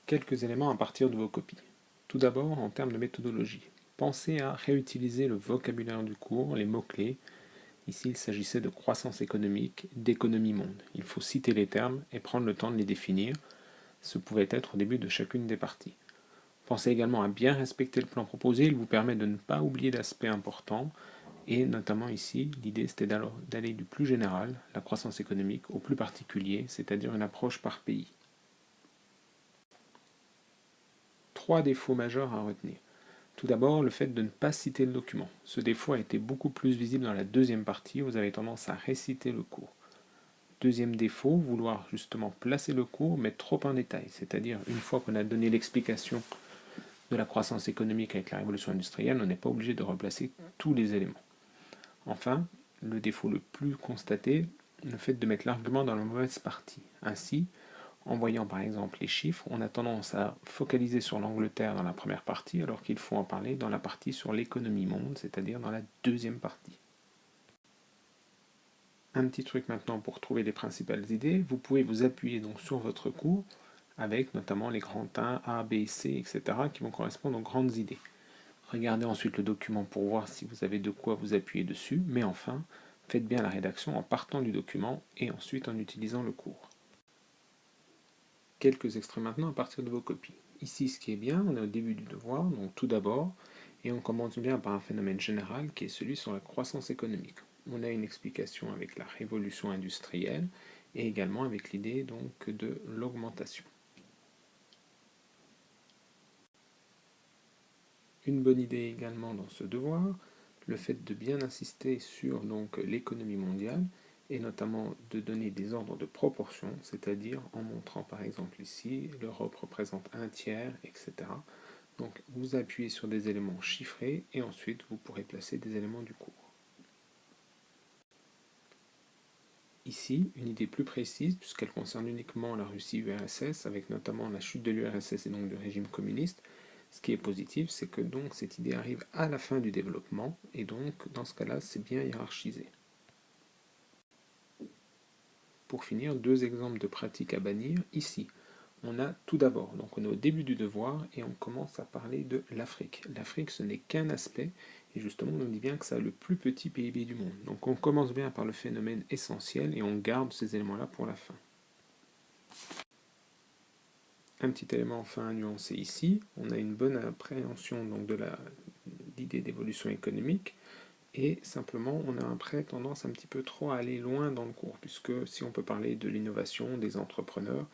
Quelques éléments à partir de vos copies. Tout d'abord, en termes de méthodologie, pensez à réutiliser le vocabulaire du cours, les mots-clés. Ici, il s'agissait de croissance économique, d'économie monde. Il faut citer les termes et prendre le temps de les définir. Ce pouvait être au début de chacune des parties. Pensez également à bien respecter le plan proposé, il vous permet de ne pas oublier d'aspects importants, et notamment ici, l'idée c'était d'aller du plus général, la croissance économique, au plus particulier, c'est-à-dire une approche par pays. 3 défauts majeurs à retenir. Tout d'abord, le fait de ne pas citer le document. Ce défaut a été beaucoup plus visible dans la deuxième partie, vous avez tendance à réciter le cours. Deuxième défaut, vouloir justement placer le cours, mais trop en détail, c'est-à-dire une fois qu'on a donné l'explication de la croissance économique avec la révolution industrielle, on n'est pas obligé de replacer tous les éléments. Enfin, le défaut le plus constaté, le fait de mettre l'argument dans la mauvaise partie. Ainsi, en voyant par exemple les chiffres, on a tendance à focaliser sur l'Angleterre dans la première partie, alors qu'il faut en parler dans la partie sur l'économie monde, c'est-à-dire dans la deuxième partie. Un petit truc maintenant pour trouver les principales idées, vous pouvez vous appuyer donc sur votre cours, avec notamment les grands 1, A, B, C, etc., qui vont correspondre aux grandes idées. Regardez ensuite le document pour voir si vous avez de quoi vous appuyer dessus, mais enfin, faites bien la rédaction en partant du document et ensuite en utilisant le cours. Quelques extraits maintenant à partir de vos copies. Ici, ce qui est bien, on est au début du devoir, donc tout d'abord, et on commence bien par un phénomène général qui est celui sur la croissance économique. On a une explication avec la révolution industrielle et également avec l'idée donc de l'augmentation. Une bonne idée également dans ce devoir, le fait de bien insister sur donc l'économie mondiale et notamment de donner des ordres de proportion, c'est-à-dire en montrant par exemple ici l'Europe représente un tiers, etc. Donc vous appuyez sur des éléments chiffrés et ensuite vous pourrez placer des éléments du cours. Ici, une idée plus précise puisqu'elle concerne uniquement la Russie-URSS avec notamment la chute de l'URSS et donc du régime communiste. Ce qui est positif, c'est que donc cette idée arrive à la fin du développement, et donc dans ce cas-là, c'est bien hiérarchisé. Pour finir, 2 exemples de pratiques à bannir. Ici, on a tout d'abord, donc on est au début du devoir, et on commence à parler de l'Afrique. L'Afrique, ce n'est qu'un aspect, et justement, on dit bien que ça a le plus petit PIB du monde. Donc on commence bien par le phénomène essentiel, et on garde ces éléments-là pour la fin. Un petit élément enfin à nuancer ici, on a une bonne appréhension donc de l'idée d'évolution économique, et simplement on a après tendance un petit peu trop à aller loin dans le cours, puisque si on peut parler de l'innovation, des entrepreneurs,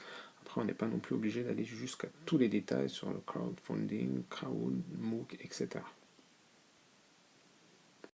après on n'est pas non plus obligé d'aller jusqu'à tous les détails sur le crowdfunding, crowd, MOOC, etc.